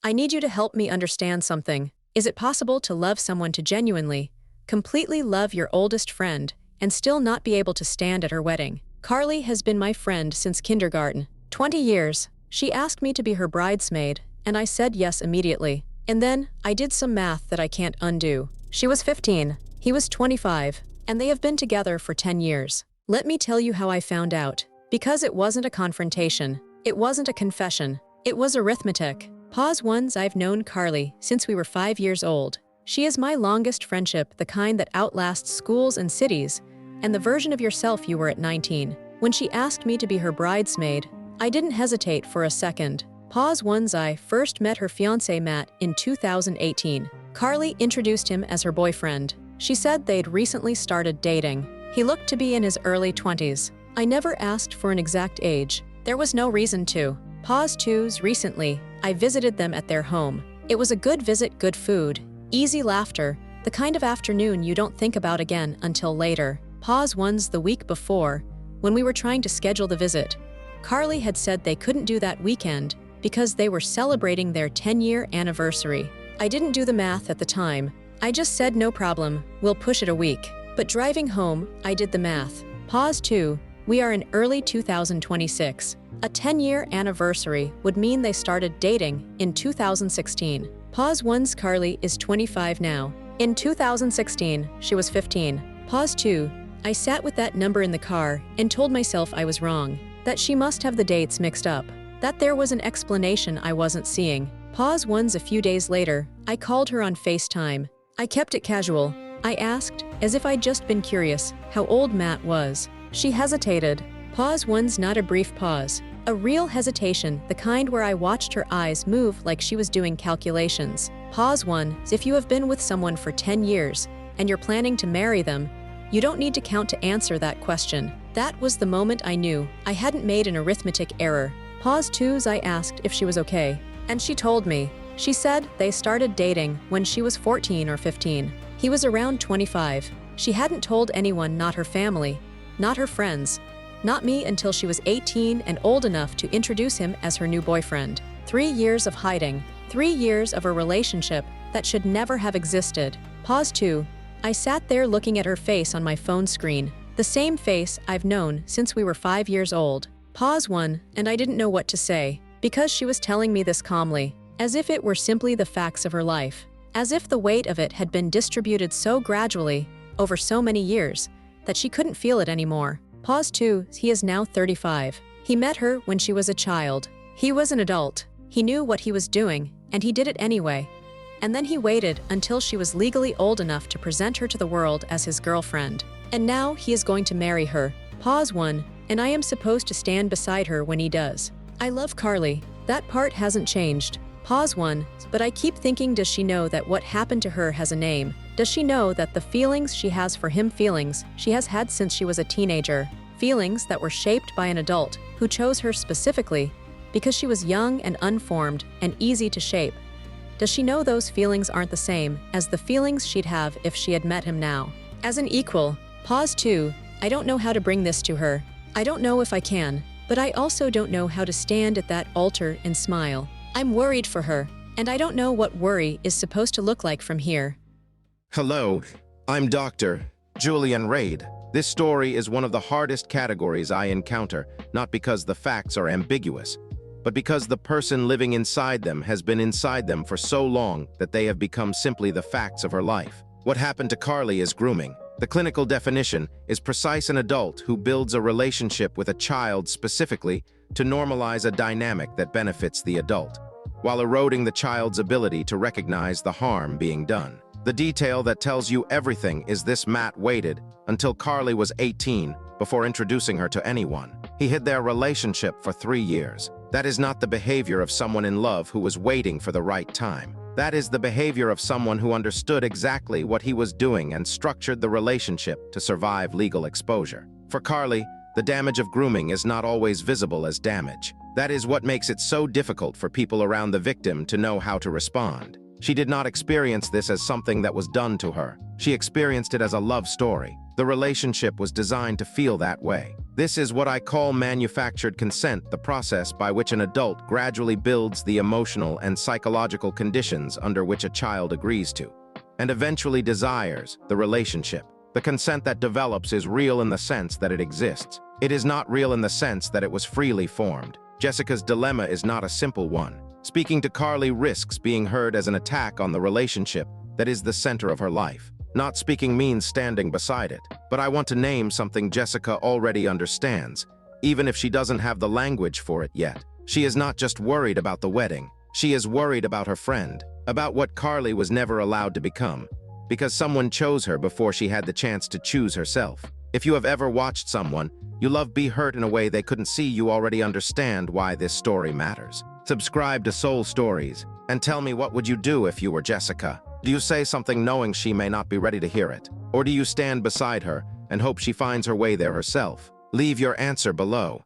I need you to help me understand something. Is it possible to love someone to genuinely, completely love your oldest friend and still not be able to stand at her wedding? Carly has been my friend since kindergarten. 20 years. She asked me to be her bridesmaid, and I said yes immediately. And then, I did some math that I can't undo. She was 15, he was 25, and they have been together for 10 years. Let me tell you how I found out. Because it wasn't a confrontation. It wasn't a confession. It was arithmetic. Pause ones. I've known Carly since we were 5 years old. She is my longest friendship, the kind that outlasts schools and cities, and the version of yourself you were at 19. When she asked me to be her bridesmaid, I didn't hesitate for a second. Pause ones. I first met her fiancé Matt in 2018. Carly introduced him as her boyfriend. She said they'd recently started dating. He looked to be in his early 20s. I never asked for an exact age. There was no reason to. Pause twos. Recently, I visited them at their home. It was a good visit, good food, easy laughter, the kind of afternoon you don't think about again until later. Pause ones. The week before, when we were trying to schedule the visit, Carly had said they couldn't do that weekend because they were celebrating their 10-year anniversary. I didn't do the math at the time. I just said no problem, we'll push it a week. But driving home, I did the math. Pause 2. We are in early 2026. A 10-year anniversary would mean they started dating in 2016. Pause 1. Carly is 25 now. In 2016, she was 15. Pause 2. I sat with that number in the car and told myself I was wrong, that she must have the dates mixed up, that there was an explanation I wasn't seeing. Pause 1. A few days later, I called her on FaceTime. I kept it casual. I asked, as if I'd just been curious, how old Matt was. She hesitated. Pause 1. Not a brief pause. A real hesitation, the kind where I watched her eyes move like she was doing calculations. Pause 1. If you have been with someone for 10 years and you're planning to marry them, you don't need to count to answer that question. That was the moment I knew I hadn't made an arithmetic error. Pause 2. I asked if she was okay, and she told me. She said they started dating when she was 14 or 15. He was around 25. She hadn't told anyone, not her family, not her friends, not me, until she was 18 and old enough to introduce him as her new boyfriend. 3 years of hiding. 3 years of a relationship that should never have existed. Pause 2. I sat there looking at her face on my phone screen, the same face I've known since we were 5 years old. Pause 1. And I didn't know what to say, because she was telling me this calmly, as if it were simply the facts of her life, as if the weight of it had been distributed so gradually, over so many years, that she couldn't feel it anymore. Pause 2. He is now 35. He met her when she was a child. He was an adult. He knew what he was doing, and he did it anyway. And then he waited until she was legally old enough to present her to the world as his girlfriend. And now he is going to marry her. Pause 1. And I am supposed to stand beside her when he does. I love Carly. That part hasn't changed. Pause 1. But I keep thinking, does she know that what happened to her has a name? Does she know that the feelings she has for him, feelings she has had since she was a teenager, feelings that were shaped by an adult who chose her specifically because she was young and unformed and easy to shape? Does she know those feelings aren't the same as the feelings she'd have if she had met him now? As an equal. Pause 2. I don't know how to bring this to her. I don't know if I can, but I also don't know how to stand at that altar and smile. I'm worried for her, and I don't know what worry is supposed to look like from here. Hello, I'm Dr. Julian Reed. This story is one of the hardest categories I encounter, not because the facts are ambiguous, but because the person living inside them has been inside them for so long that they have become simply the facts of her life. What happened to Carly is grooming. The clinical definition is precise: an adult who builds a relationship with a child specifically to normalize a dynamic that benefits the adult, while eroding the child's ability to recognize the harm being done. The detail that tells you everything is this: Matt waited until Carly was 18 before introducing her to anyone. He hid their relationship for 3 years. That is not the behavior of someone in love who was waiting for the right time. That is the behavior of someone who understood exactly what he was doing and structured the relationship to survive legal exposure. For Carly, the damage of grooming is not always visible as damage. That is what makes it so difficult for people around the victim to know how to respond. She did not experience this as something that was done to her. She experienced it as a love story. The relationship was designed to feel that way. This is what I call manufactured consent, the process by which an adult gradually builds the emotional and psychological conditions under which a child agrees to, and eventually desires, the relationship. The consent that develops is real in the sense that it exists. It is not real in the sense that it was freely formed. Jessica's dilemma is not a simple one. Speaking to Carly risks being heard as an attack on the relationship that is the center of her life. Not speaking means standing beside it, but I want to name something Jessica already understands, even if she doesn't have the language for it yet. She is not just worried about the wedding. She is worried about her friend, about what Carly was never allowed to become, because someone chose her before she had the chance to choose herself. If you have ever watched someone you love be hurt in a way they couldn't see, you already understand why this story matters. Subscribe to Soul Stories and tell me, what would you do if you were Jessica? Do you say something knowing she may not be ready to hear it? Or do you stand beside her and hope she finds her way there herself? Leave your answer below.